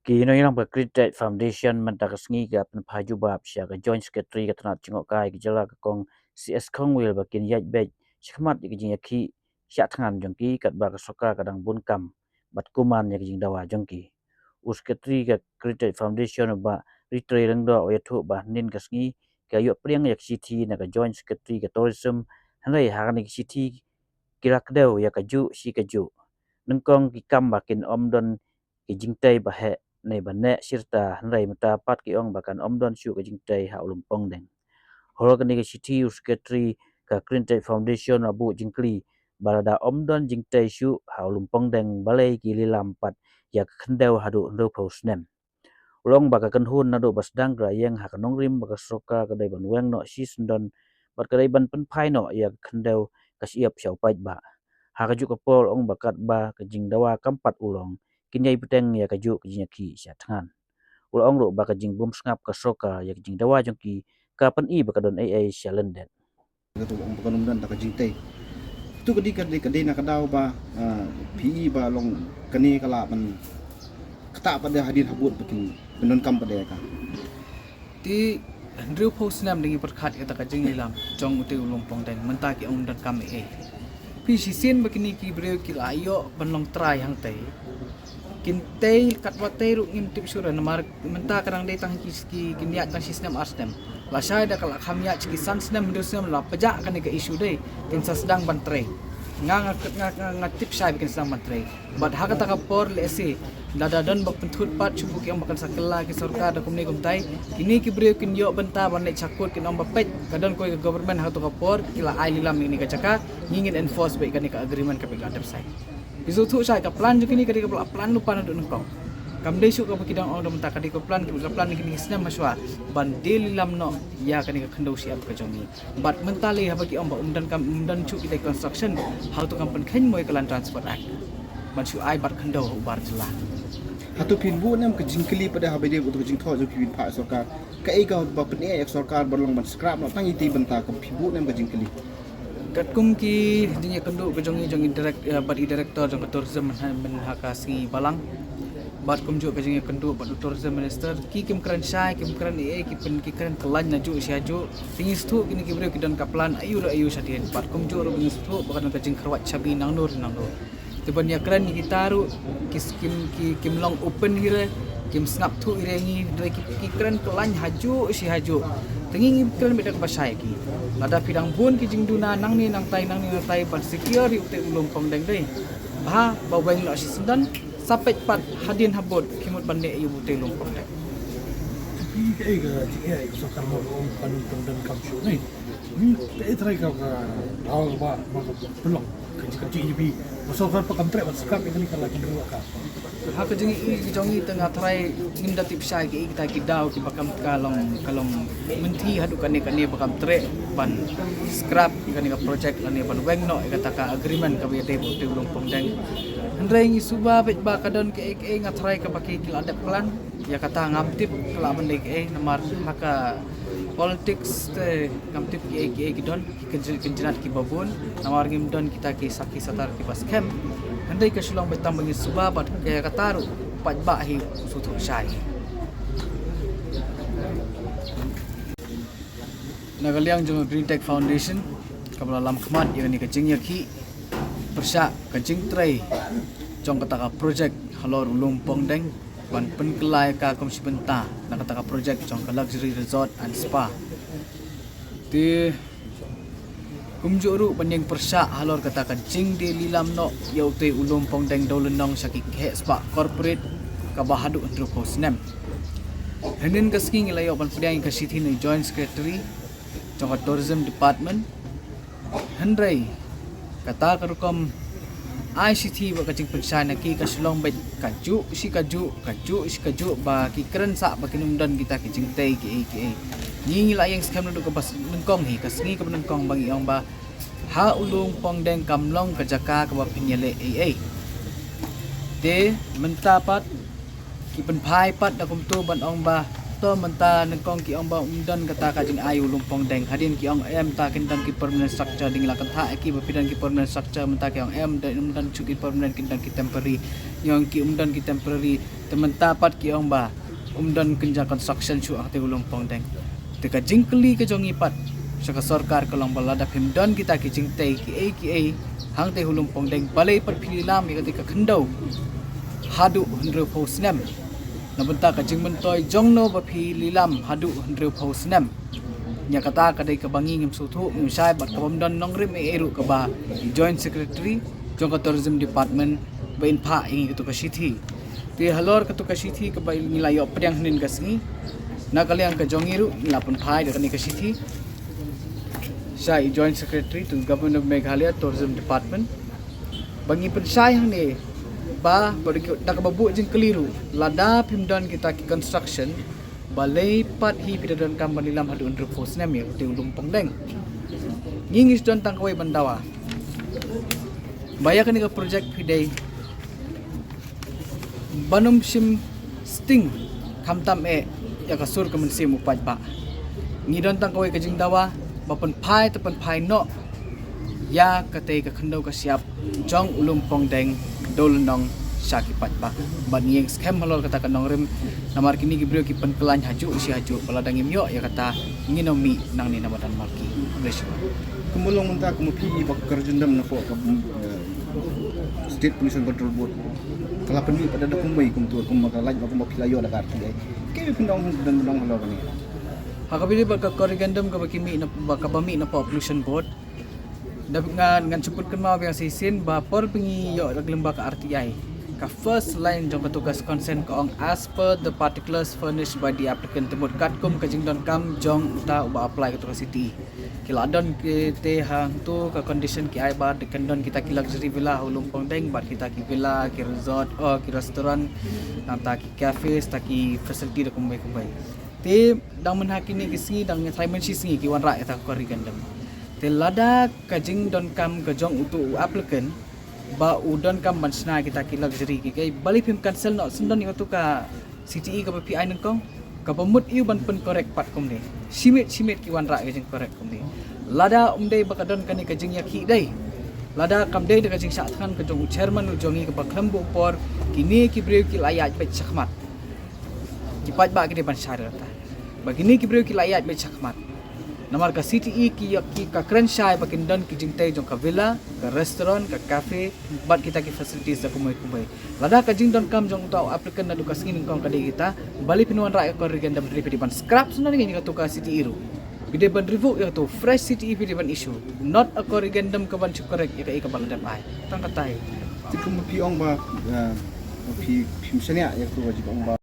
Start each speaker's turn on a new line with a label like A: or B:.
A: Kino ilang Create Foundation mentakasngi ga penpajubab sya ga Joint Secretary ga tanat cingok kai ga jala ga kong CS Kongwil bakin yaj bej shikmat ga jing yakhi sya tangan jongki kat ba ga soka kadang bunkam bat kuman ya jing dawa jongki. Secretary ga Create Foundation ba ritre rengdo oyathu ba nin kasngi ga yo priang yak city na ga Joint Secretary ga tourism hanai hagani city kirak deu ya kaju si kaju. Nengkong ki kam bakin omdon ki jingtai bahe nei banne sirta hanrai mata pat ki ong bakan omdon shu ka jingtai ha lumpong deng horogani ka city secretary ka Create Foundation abu jingkli balada omdon jingtai shu ha lumpong deng balai ki lilam pat ya khendau hadu ndo posnem ulong baka kan hun nado basdang gra yang ha kanong rim baka soka ka dai ban weng no si sendon bat ka dai ban pen phai no ya khendau ka siap siau pait ba ha ka ju ka pol ong bakat ba ka jing dawa kampat ulong kinyai peteng ya kaju kinyaki sya tangan ulong ro baka jing bum ngap ka soka ya jing dawa jongki ka pan i baka don ai sya lenden
B: Gatu ang pakanumdan taka jingtay. Tu kadi na kadaw ba PE ba long kani kala man kata pada hadir habut betul benon kam pada ka.
C: Ti Andrew post nam dingi perkhat kata ka jing ilam jong uti lumpong deng menta ki ong dan kami pi sisin bakini ki breu ki ayo banlong try hang tai kin tai kat watai ru ngim tip sura namar menta kadang dai tang ki niat tang sistem arstem la syai da kala khamya ki san sistem dosem la pajak kan ke isu dai tin sa sedang bantre ngatip syai bikin sedang bantre bat ha kata ka por le se lada dan bak pentut pat cubu ki ang bakal sakela ki sarkar da kumni kumtai kini ki breu kin yo benta ban cakut kin ang bapet kadon ko government ha to ka por kila ai lilam ini ka caka ngingin enforce baik kan ka agreement ka pe adap sai bisu thu sai ka plan jukini ka ka plan lupa na don ko kam dei su ka bakidang ang dom ta ka ka plan kini snam maswa ban del lilam no ya kan ka khandau siap ka jongi bat mentali ha bagi ang ba umdan chu kita construction how to kampan khen moi kalan transport act ban su ai bat khandau ubar jelah
B: Hatu pinbu nam ke jingkeli pada habide untuk jing tho jo pin pha sarkar ka e ka ba pen ek sarkar barlong ban scrap no tangi ti benta ka pinbu nam ke jingkeli.
C: Kat kum ki dinya kenduk ke jongi direct bat director jong tourism men hakasi balang bat kum jo ke jongi kenduk bat tourism minister ki kim kran syai kim kran ki kran kelan na ju sia ju tingi stu kini ki breu ki don kaplan ayu sadien bat kum jo ro bingi stu bakan ka jing kharwat chabi nang nur tiban ya kran ni taru kim long open hire kim snap thu irengi dre ki kran kelan haju tengi kran beda ka basai ki lada pidang bun ki jingduna nang ni nang tai ban secure ute ulung pong deng dei ba baweng lo si sendan sapet pat hadin habot kimut bande yu ute ulung pong deng
D: Tapi jika sokar mau kanun dan kamshu ni, ni try ka awal ba belum kecil ni sokar pa kamtre ba skap ini kalau kendua ka.
C: Ha ka jongi tengah try nginda tip syai ki kita ki daw ki bakam kalong menti hadu kane bakam tre ban scrap kane ka project lani ban weng no kata ka agreement ka be ute ulung pong deng Andrei ngi suba bet ba kadon ke ngatrai ka baki kila adap plan ya kata ngamtip kala bende ke namar haka politics te ngamtip ki don kenjenat ki babun namar ngim don kita ki saki satar ki pas camp andai ka sulong betam bangi suba bat ke kataru pat ba hi sutu syai nagaliang jong Green Tech Foundation kabla lam khmat yang ni kecing yaki persya kecing tray jong kata ka project halor lumpong deng ban penkelai ka komisi benta nak kata ka project jong ka luxury resort and spa ti kumjuru banding persya halor kata ka jing de lilam no yau te lumpong deng dolenong sakik he spa corporate ka bahadu antro posnem henin ka sking ilayo ban pediang ka city ni joint secretary jong ka tourism department hendrai kata karukom ICT ba kacing pensana ki kasulong bet kaju ba ki keren sa ba kinumdan kita kicing tei ki ngi layang skam ndu ka bas nengkong hi kasngi ka nengkong bang iong ba ha ulung pong deng kamlong ka jaka ka ba pinyale te mentapat ki penpai pat da kum tu ban ong ba to menta nengkong ki ong ba umdan kata ka jing ayu lumpong deng hadin ki ong em ta kindan ki permanent structure ding la kan tha ki bapidan ki permanent structure menta ki ong em dan umdan chu ki permanent kindan ki temporary yang ki umdan ki temporary tementa pat ki ong ba umdan kenja construction chu ate lumpong deng te ka jing kli ke jong ipat saka sarkar kalong balada pimdan kita ki jing tei ki hang te lumpong deng balai pat phililam ki ka khandau hadu hundre posnem nabenta ka jing mentoy jongno ba phi lilam hadu hundre posnem nya kata kadai ka bangi ngim suthu ngim sai bat ka bamdan nongrim eru ka ba joint secretary jong ka tourism department ba in pha ing itu ka sithi te halor ka to ka sithi ka ba nilayo pryang hnin ka singi na kalyang ka jongiru nilapun phai de ka sithi sai joint secretary to government of Meghalaya tourism department bangi pen sai hang ni ba dak babu jing keliru lada pimdan kita ki construction balai pat hi pidadan kam banilam hadu under force nem ya te lumpong deng ngingis don tangkawai bandawa bayakan ka project pidai banum sim sting kamtam ya kasur kemensim upaj ba ngidon tangkawai ka jing dawa bapan phai no ya kate ka khandau ka siap jong lumpong deng dolnong syaki patba ban yang scam halol kata kanong rim namar kini gibrio ki penkelan haju si haju peladang imyo ya kata nginomi nang ni namadan marki bless you
B: Kumulong menta kumu PE bak kerjendam na po ka State Pollution Control Board kala penmi pada dakumai kum tu kum makalaj kum mapilayo da karti ay kay pindong dan dong halol kani
C: hakabili ba ka korrigendum ka bakimi na ba kabami na po pollution board dapat ngan sebutkan mau yang sisin bapor pingi yo lemba ka RTI ka first line jong petugas consent ka ong as per the particulars furnished by the applicant temut katkum ka jingdon kam jong ta uba apply ka city kila don ke te hang tu ka condition ki ai bar dekendon kita ki luxury villa lumpong deng bar kita ki villa ki resort ki restaurant nang ta ki cafes ta ki facility da kumbai te dang menhakini ki singi dang Simon singi ki wan ra ta korrigendum telada kajing don kam kajong utu applicant ba udon kam bansna kita ki luxury ki kai bali phim cancel no sendon itu ka CTE ka PI nengkong ka pemut iu ban pen correct pat kom ni simit ki wan ra kajing correct kom ni lada umdei bakadon kani kajing yakhi dei lada kam dei de kajing satkan kajong chairman ujongi ka baklambu por kini ki breu ki layat bet sakmat ki pat ba ki ban syarata bagini ki breu ki layat bet sakmat namar ka CTE ki ka krenshai bakindon ki jingtai jong ka villa ka restaurant ka cafe bat kita ki facilities da kumai lada ka jingdon kam jong tau applicant na dukas ngin kong ka kita bali pinuan ra ka korrigendum dari ban scrap sunan ni ka to ka CTE ru bide ban review ya to fresh CTE bide ban issue not a korrigendum ka ban correct ya ka baladam ai tang katai
B: ti kum piong ba pi misalnya ya tu wajib ong ba